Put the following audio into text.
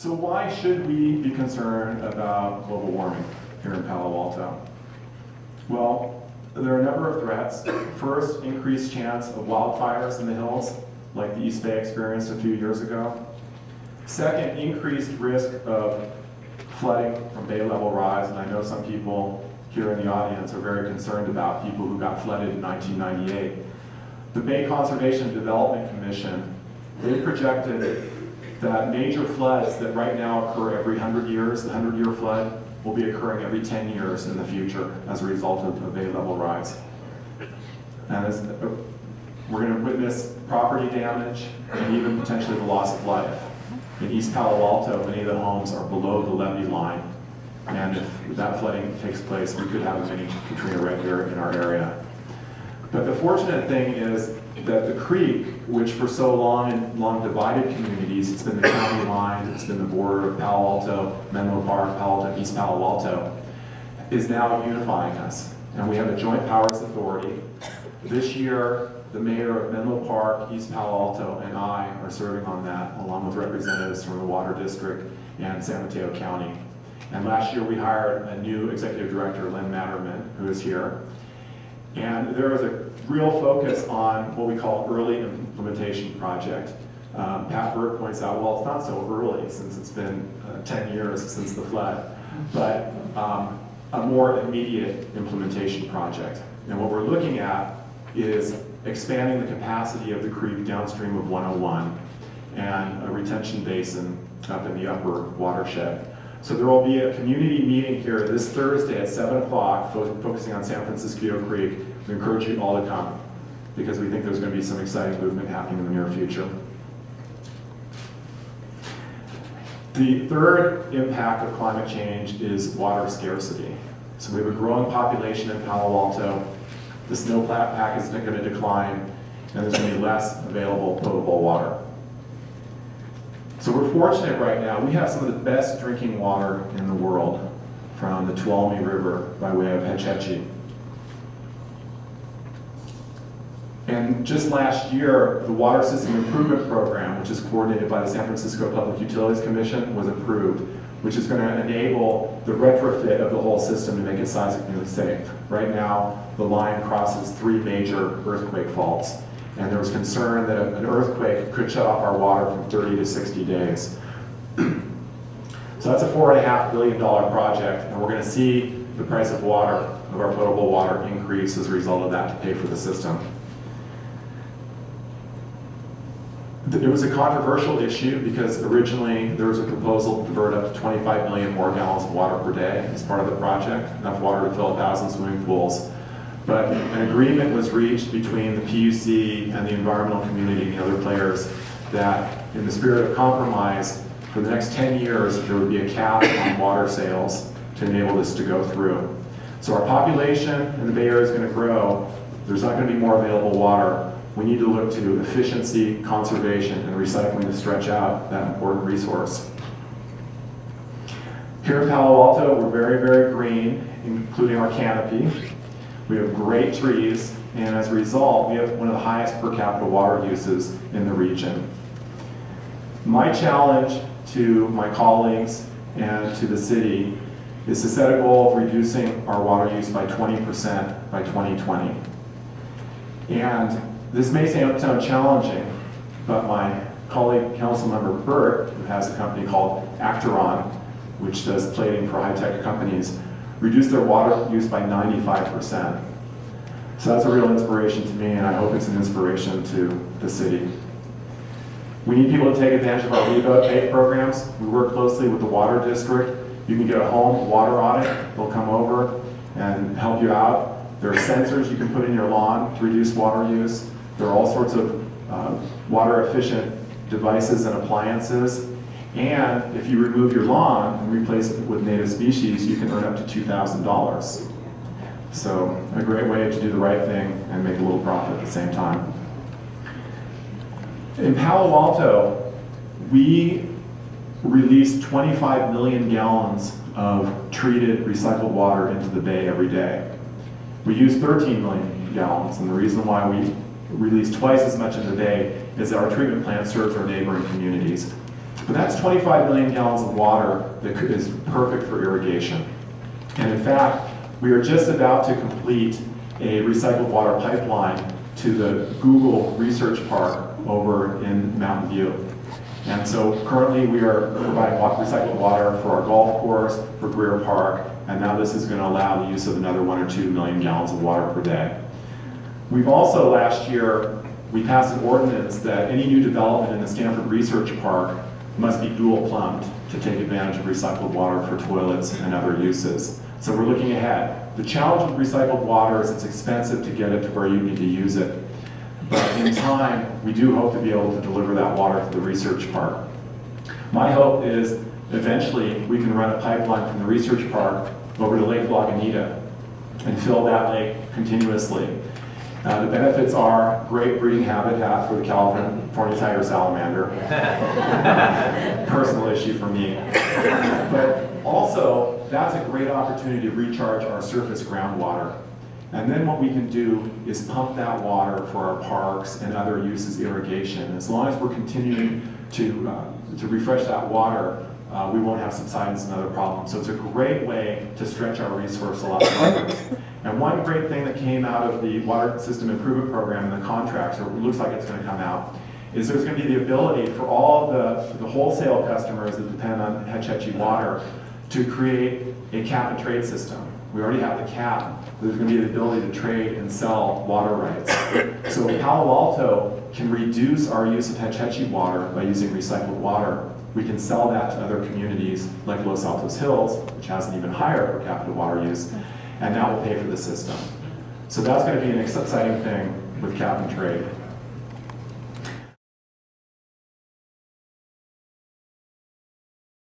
So why should we be concerned about global warming here in Palo Alto? Well, there are a number of threats. First, increased chance of wildfires in the hills, like the East Bay experienced a few years ago. Second, increased risk of flooding from bay level rise, and I know some people here in the audience are very concerned about people who got flooded in 1998. The Bay Conservation and Development Commission, they projected that major floods that right now occur every 100 years, the 100-year flood, will be occurring every 10 years in the future as a result of a bay level rise. And we're going to witness property damage and even potentially the loss of life. In East Palo Alto, many of the homes are below the levee line, and if that flooding takes place, we could have a mini Katrina right here in our area. But the fortunate thing is that the creek, which for so long divided communities, it's been the county line, it's been the border of Palo Alto, Menlo Park, Palo Alto, East Palo Alto, is now unifying us. And we have a joint powers authority. This year, the mayor of Menlo Park, East Palo Alto, and I are serving on that, along with representatives from the Water District and San Mateo County. And last year we hired a new executive director, Lynn Matterman, who is here. And there is a real focus on what we call early implementation project. Pat Bird points out, well, it's not so early since it's been 10 years since the flood, but a more immediate implementation project. And what we're looking at is expanding the capacity of the creek downstream of 101 and a retention basin up in the upper watershed. So there will be a community meeting here this Thursday at 7 o'clock focusing on San Francisco Creek. We encourage you all to come because we think there's going to be some exciting movement happening in the near future. The third impact of climate change is water scarcity. So we have a growing population in Palo Alto. The snowpack is going to decline, and there's going to be less available potable water. So we're fortunate right now. We have some of the best drinking water in the world from the Tuolumne River by way of Hetch Hetchy. And just last year, the Water System Improvement Program, which is coordinated by the San Francisco Public Utilities Commission, was approved, which is going to enable the retrofit of the whole system to make it seismically safe. Right now, the line crosses 3 major earthquake faults, and there was concern that an earthquake could shut off our water from 30 to 60 days. So that's a $4.5 billion project, and we're going to see the price of water, of our potable water, increase as a result of that to pay for the system. It was a controversial issue because originally there was a proposal to divert up to 25 million more gallons of water per day as part of the project, enough water to fill 1,000 swimming pools. But an agreement was reached between the PUC and the environmental community and the other players that in the spirit of compromise, for the next 10 years, there would be a cap on water sales to enable this to go through. So our population in the Bay Area is going to grow. There's not going to be more available water. We need to look to efficiency, conservation, and recycling to stretch out that important resource. Here in Palo Alto, we're very, very green, including our canopy. We have great trees, and as a result, we have one of the highest per capita water uses in the region. My challenge to my colleagues and to the city is to set a goal of reducing our water use by 20% by 2020. And this may sound challenging, but my colleague, Councilmember Burt, who has a company called Acteron, which does plating for high-tech companies, reduced their water use by 95%. So that's a real inspiration to me, and I hope it's an inspiration to the city. We need people to take advantage of our rebate programs. We work closely with the Water District. You can get a home water audit. They'll come over and help you out. There are sensors you can put in your lawn to reduce water use. There are all sorts of water-efficient devices and appliances. And if you remove your lawn and replace it with native species, you can earn up to $2,000. So a great way to do the right thing and make a little profit at the same time. In Palo Alto, we release 25 million gallons of treated recycled water into the bay every day. We use 13 million gallons, and the reason why we release twice as much in the bay is that our treatment plant serves our neighboring communities. But that's 25 million gallons of water that is perfect for irrigation. And in fact, we are just about to complete a recycled water pipeline to the Google Research Park over in Mountain View. And so currently we are providing recycled water for our golf course, for Greer Park, and now this is going to allow the use of another 1 or 2 million gallons of water per day. We've also, last year, we passed an ordinance that any new development in the Stanford Research Park must be dual plumbed to take advantage of recycled water for toilets and other uses. So we're looking ahead. The challenge with recycled water is it's expensive to get it to where you need to use it. But in time, we do hope to be able to deliver that water to the research park. My hope is eventually we can run a pipeline from the research park over to Lake Lagunitas and fill that lake continuously. The benefits are great breeding habitat for the California tiger salamander. Personal issue for me. But also, that's a great opportunity to recharge our surface groundwater. And then what we can do is pump that water for our parks and other uses, irrigation. As long as we're continuing to refresh that water, we won't have subsidence and other problems. So it's a great way to stretch our resource a lot further. And one great thing that came out of the Water System Improvement Program and the contracts, or it looks like it's going to come out, is there's going to be the ability for all the wholesale customers that depend on Hetch Hetchy water to create a cap and trade system. We already have the cap, but there's going to be the ability to trade and sell water rights. So Palo Alto can reduce our use of Hetch Hetchy water by using recycled water. We can sell that to other communities like Los Altos Hills, which has an even higher per capita water use, and that will pay for the system. So that's going to be an exciting thing with cap and trade.